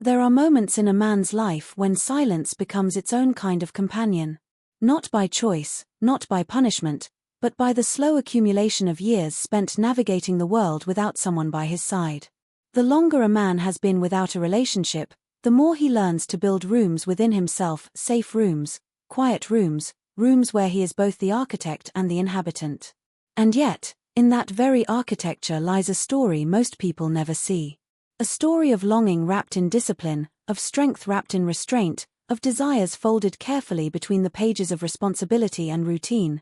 There are moments in a man's life when silence becomes its own kind of companion. Not by choice, not by punishment, but by the slow accumulation of years spent navigating the world without someone by his side. The longer a man has been without a relationship, the more he learns to build rooms within himself, safe rooms, quiet rooms, rooms where he is both the architect and the inhabitant. And yet, in that very architecture lies a story most people never see. A story of longing wrapped in discipline, of strength wrapped in restraint, of desires folded carefully between the pages of responsibility and routine.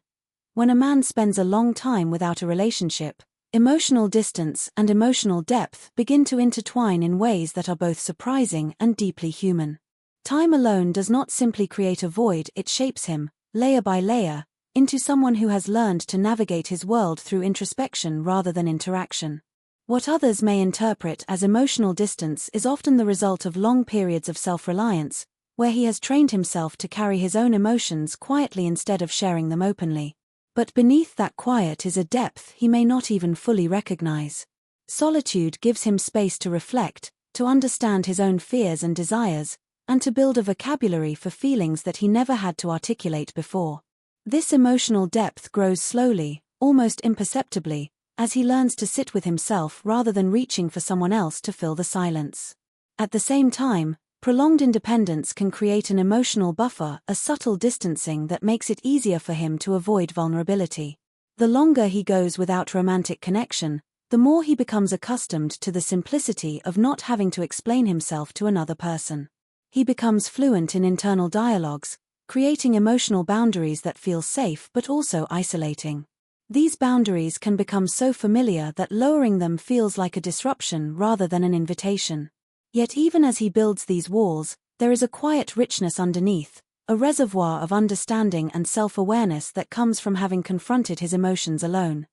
When a man spends a long time without a relationship, emotional distance and emotional depth begin to intertwine in ways that are both surprising and deeply human. Time alone does not simply create a void, it shapes him, layer by layer, into someone who has learned to navigate his world through introspection rather than interaction. What others may interpret as emotional distance is often the result of long periods of self-reliance, where he has trained himself to carry his own emotions quietly instead of sharing them openly. But beneath that quiet is a depth he may not even fully recognize. Solitude gives him space to reflect, to understand his own fears and desires, and to build a vocabulary for feelings that he never had to articulate before. This emotional depth grows slowly, almost imperceptibly, as he learns to sit with himself rather than reaching for someone else to fill the silence. At the same time, prolonged independence can create an emotional buffer, a subtle distancing that makes it easier for him to avoid vulnerability. The longer he goes without romantic connection, the more he becomes accustomed to the simplicity of not having to explain himself to another person. He becomes fluent in internal dialogues, creating emotional boundaries that feel safe but also isolating. These boundaries can become so familiar that lowering them feels like a disruption rather than an invitation. Yet even as he builds these walls, there is a quiet richness underneath, a reservoir of understanding and self-awareness that comes from having confronted his emotions alone.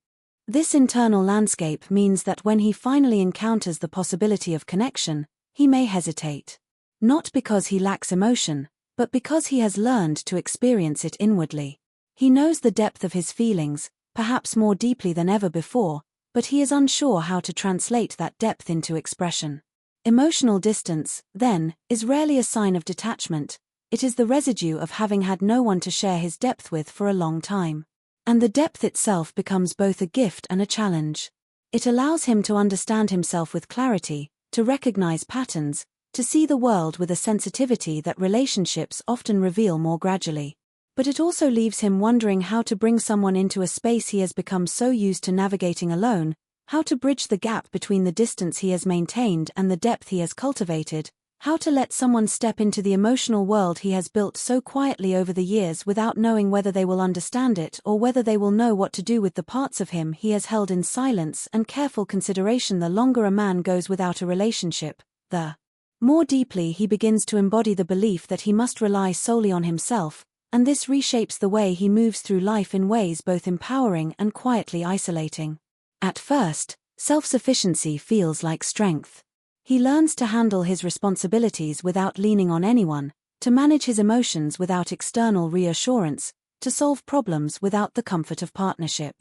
This internal landscape means that when he finally encounters the possibility of connection, he may hesitate. Not because he lacks emotion, but because he has learned to experience it inwardly. He knows the depth of his feelings, perhaps more deeply than ever before, but he is unsure how to translate that depth into expression. Emotional distance, then, is rarely a sign of detachment, it is the residue of having had no one to share his depth with for a long time. And the depth itself becomes both a gift and a challenge. It allows him to understand himself with clarity, to recognize patterns, to see the world with a sensitivity that relationships often reveal more gradually. But it also leaves him wondering how to bring someone into a space he has become so used to navigating alone, how to bridge the gap between the distance he has maintained and the depth he has cultivated, how to let someone step into the emotional world he has built so quietly over the years without knowing whether they will understand it or whether they will know what to do with the parts of him he has held in silence and careful consideration. The longer a man goes without a relationship, the more deeply he begins to embody the belief that he must rely solely on himself, and this reshapes the way he moves through life in ways both empowering and quietly isolating. At first, self-sufficiency feels like strength. He learns to handle his responsibilities without leaning on anyone, to manage his emotions without external reassurance, to solve problems without the comfort of partnership.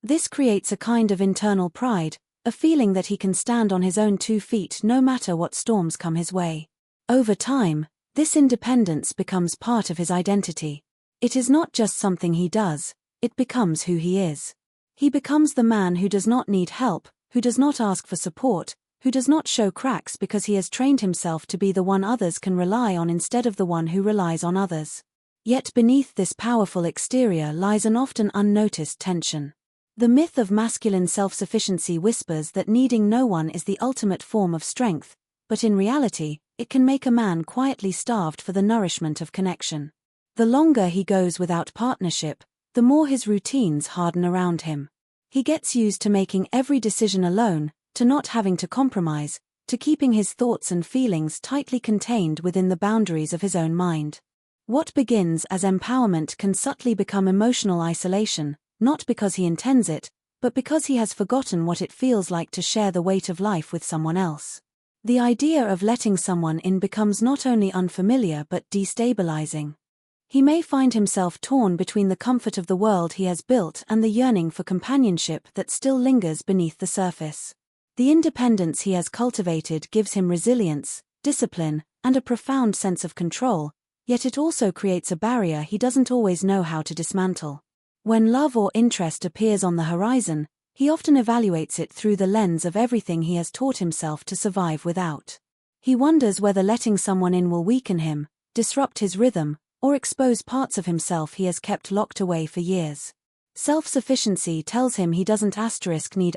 This creates a kind of internal pride, a feeling that he can stand on his own 2 feet no matter what storms come his way. Over time, this independence becomes part of his identity. It is not just something he does, it becomes who he is. He becomes the man who does not need help, who does not ask for support, who does not show cracks because he has trained himself to be the one others can rely on instead of the one who relies on others. Yet beneath this powerful exterior lies an often unnoticed tension. The myth of masculine self-sufficiency whispers that needing no one is the ultimate form of strength, but in reality, it can make a man quietly starved for the nourishment of connection. The longer he goes without partnership, the more his routines harden around him. He gets used to making every decision alone, to not having to compromise, to keeping his thoughts and feelings tightly contained within the boundaries of his own mind. What begins as empowerment can subtly become emotional isolation, not because he intends it, but because he has forgotten what it feels like to share the weight of life with someone else. The idea of letting someone in becomes not only unfamiliar but destabilizing. He may find himself torn between the comfort of the world he has built and the yearning for companionship that still lingers beneath the surface. The independence he has cultivated gives him resilience, discipline, and a profound sense of control, yet it also creates a barrier he doesn't always know how to dismantle. When love or interest appears on the horizon, he often evaluates it through the lens of everything he has taught himself to survive without. He wonders whether letting someone in will weaken him, disrupt his rhythm, or expose parts of himself he has kept locked away for years. Self-sufficiency tells him he doesn't need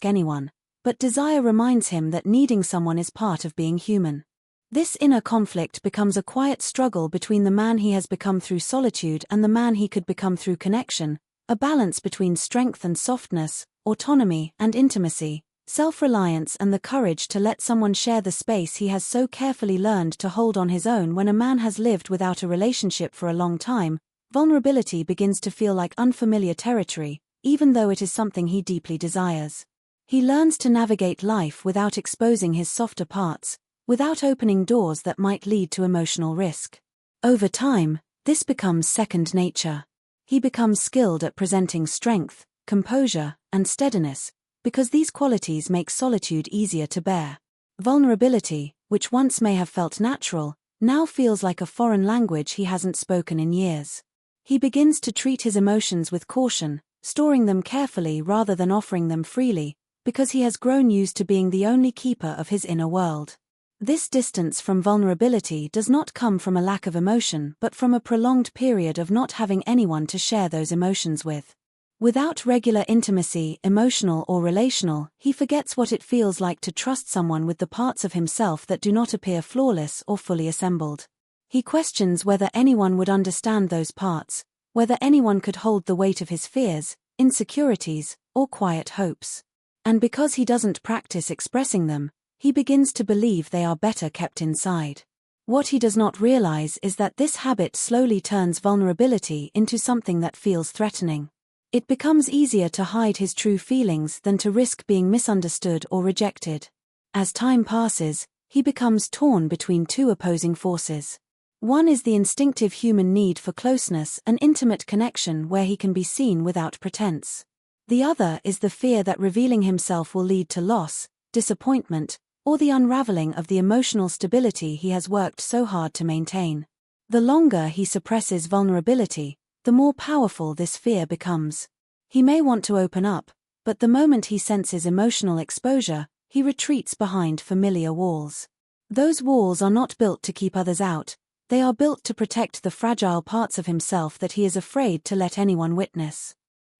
anyone, but desire reminds him that needing someone is part of being human. This inner conflict becomes a quiet struggle between the man he has become through solitude and the man he could become through connection, a balance between strength and softness, autonomy and intimacy, self-reliance and the courage to let someone share the space he has so carefully learned to hold on his own. When a man has lived without a relationship for a long time, vulnerability begins to feel like unfamiliar territory, even though it is something he deeply desires. He learns to navigate life without exposing his softer parts, without opening doors that might lead to emotional risk. Over time, this becomes second nature. He becomes skilled at presenting strength, composure, and steadiness, because these qualities make solitude easier to bear. Vulnerability, which once may have felt natural, now feels like a foreign language he hasn't spoken in years. He begins to treat his emotions with caution, storing them carefully rather than offering them freely, because he has grown used to being the only keeper of his inner world. This distance from vulnerability does not come from a lack of emotion but from a prolonged period of not having anyone to share those emotions with. Without regular intimacy, emotional or relational, he forgets what it feels like to trust someone with the parts of himself that do not appear flawless or fully assembled. He questions whether anyone would understand those parts, whether anyone could hold the weight of his fears, insecurities, or quiet hopes. And because he doesn't practice expressing them, he begins to believe they are better kept inside. What he does not realize is that this habit slowly turns vulnerability into something that feels threatening. It becomes easier to hide his true feelings than to risk being misunderstood or rejected. As time passes, he becomes torn between two opposing forces. One is the instinctive human need for closeness and intimate connection where he can be seen without pretense. The other is the fear that revealing himself will lead to loss, disappointment, or the unraveling of the emotional stability he has worked so hard to maintain. The longer he suppresses vulnerability, the more powerful this fear becomes. He may want to open up, but the moment he senses emotional exposure, he retreats behind familiar walls. Those walls are not built to keep others out, they are built to protect the fragile parts of himself that he is afraid to let anyone witness.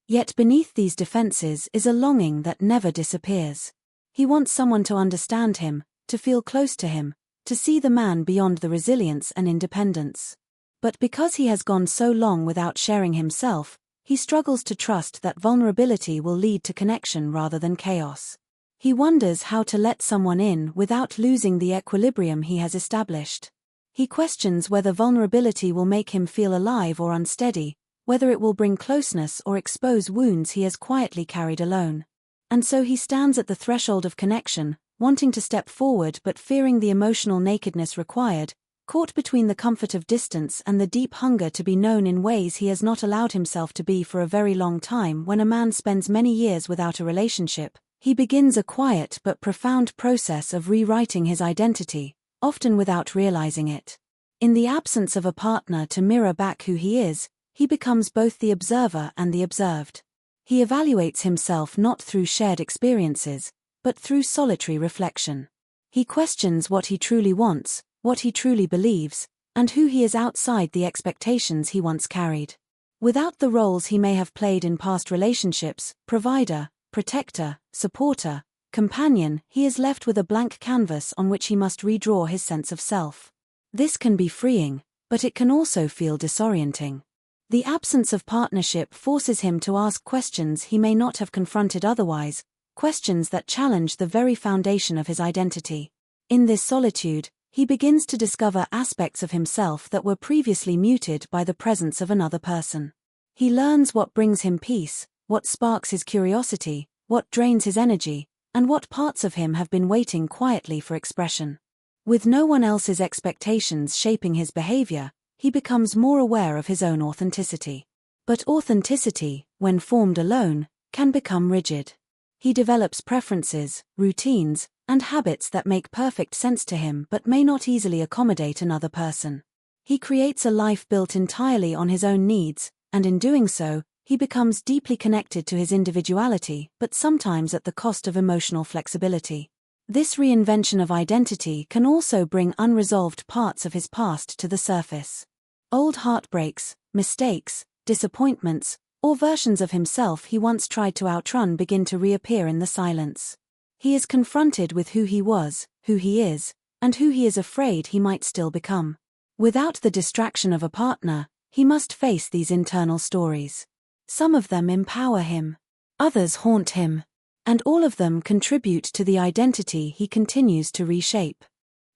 Yet beneath these defenses is a longing that never disappears. He wants someone to understand him, to feel close to him, to see the man beyond the resilience and independence. But because he has gone so long without sharing himself, he struggles to trust that vulnerability will lead to connection rather than chaos. He wonders how to let someone in without losing the equilibrium he has established. He questions whether vulnerability will make him feel alive or unsteady, whether it will bring closeness or expose wounds he has quietly carried alone. And so he stands at the threshold of connection, wanting to step forward but fearing the emotional nakedness required, caught between the comfort of distance and the deep hunger to be known in ways he has not allowed himself to be for a very long time. When a man spends many years without a relationship, he begins a quiet but profound process of rewriting his identity, often without realizing it. In the absence of a partner to mirror back who he is, he becomes both the observer and the observed. He evaluates himself not through shared experiences, but through solitary reflection. He questions what he truly wants, what he truly believes, and who he is outside the expectations he once carried. Without the roles he may have played in past relationships, provider, protector, supporter, companion, he is left with a blank canvas on which he must redraw his sense of self. This can be freeing, but it can also feel disorienting. The absence of partnership forces him to ask questions he may not have confronted otherwise, questions that challenge the very foundation of his identity. In this solitude, he begins to discover aspects of himself that were previously muted by the presence of another person. He learns what brings him peace, what sparks his curiosity, what drains his energy, and what parts of him have been waiting quietly for expression. With no one else's expectations shaping his behavior, he becomes more aware of his own authenticity. But authenticity, when formed alone, can become rigid. He develops preferences, routines, and habits that make perfect sense to him but may not easily accommodate another person. He creates a life built entirely on his own needs, and in doing so, he becomes deeply connected to his individuality, but sometimes at the cost of emotional flexibility. This reinvention of identity can also bring unresolved parts of his past to the surface. Old heartbreaks, mistakes, disappointments, or versions of himself he once tried to outrun begin to reappear in the silence. He is confronted with who he was, who he is, and who he is afraid he might still become. Without the distraction of a partner, he must face these internal stories. Some of them empower him. Others haunt him. And all of them contribute to the identity he continues to reshape.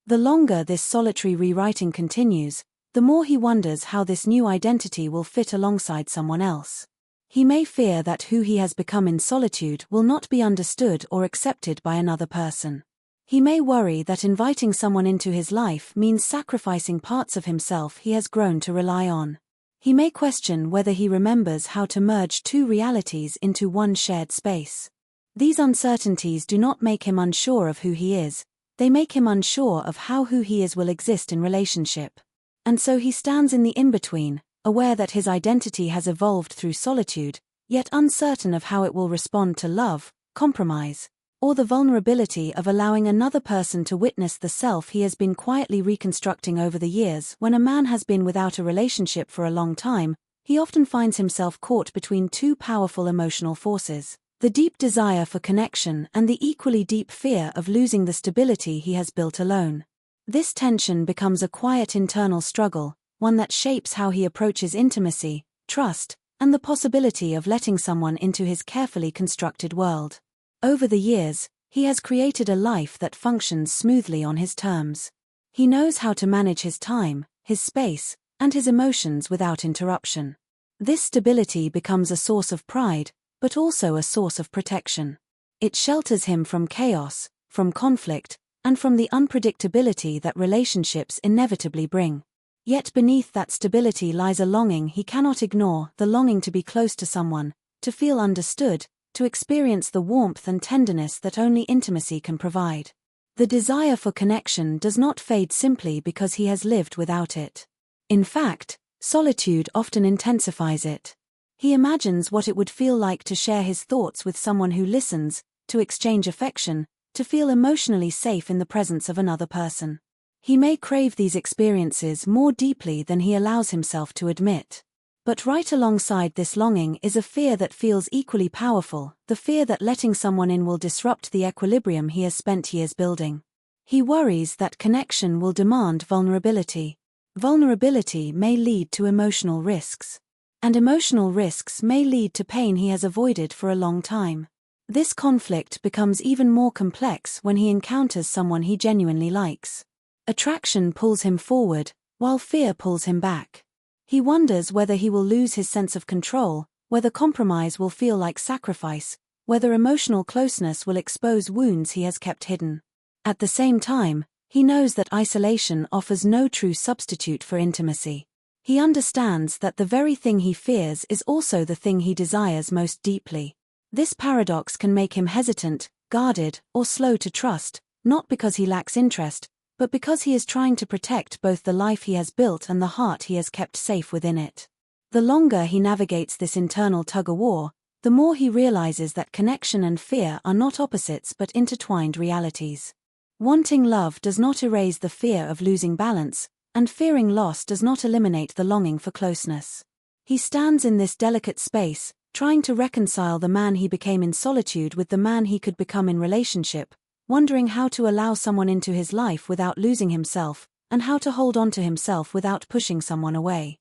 The longer this solitary rewriting continues, the more he wonders how this new identity will fit alongside someone else. He may fear that who he has become in solitude will not be understood or accepted by another person. He may worry that inviting someone into his life means sacrificing parts of himself he has grown to rely on. He may question whether he remembers how to merge two realities into one shared space. These uncertainties do not make him unsure of who he is, they make him unsure of how who he is will exist in relationship. And so he stands in the in-between, aware that his identity has evolved through solitude, yet uncertain of how it will respond to love, compromise, or the vulnerability of allowing another person to witness the self he has been quietly reconstructing over the years. When a man has been without a relationship for a long time, he often finds himself caught between two powerful emotional forces: the deep desire for connection and the equally deep fear of losing the stability he has built alone. This tension becomes a quiet internal struggle, one that shapes how he approaches intimacy, trust, and the possibility of letting someone into his carefully constructed world. Over the years, he has created a life that functions smoothly on his terms. He knows how to manage his time, his space, and his emotions without interruption. This stability becomes a source of pride, but also a source of protection. It shelters him from chaos, from conflict, and from the unpredictability that relationships inevitably bring. Yet beneath that stability lies a longing he cannot ignore, the longing to be close to someone, to feel understood, to experience the warmth and tenderness that only intimacy can provide. The desire for connection does not fade simply because he has lived without it. In fact, solitude often intensifies it. He imagines what it would feel like to share his thoughts with someone who listens, to exchange affection, to feel emotionally safe in the presence of another person. He may crave these experiences more deeply than he allows himself to admit. But right alongside this longing is a fear that feels equally powerful, the fear that letting someone in will disrupt the equilibrium he has spent years building. He worries that connection will demand vulnerability. Vulnerability may lead to emotional risks. And emotional risks may lead to pain he has avoided for a long time. This conflict becomes even more complex when he encounters someone he genuinely likes. Attraction pulls him forward, while fear pulls him back. He wonders whether he will lose his sense of control, whether compromise will feel like sacrifice, whether emotional closeness will expose wounds he has kept hidden. At the same time, he knows that isolation offers no true substitute for intimacy. He understands that the very thing he fears is also the thing he desires most deeply. This paradox can make him hesitant, guarded, or slow to trust, not because he lacks interest, but because he is trying to protect both the life he has built and the heart he has kept safe within it. The longer he navigates this internal tug-of-war, the more he realizes that connection and fear are not opposites but intertwined realities. Wanting love does not erase the fear of losing balance, and fearing loss does not eliminate the longing for closeness. He stands in this delicate space, trying to reconcile the man he became in solitude with the man he could become in relationship, wondering how to allow someone into his life without losing himself, and how to hold on to himself without pushing someone away.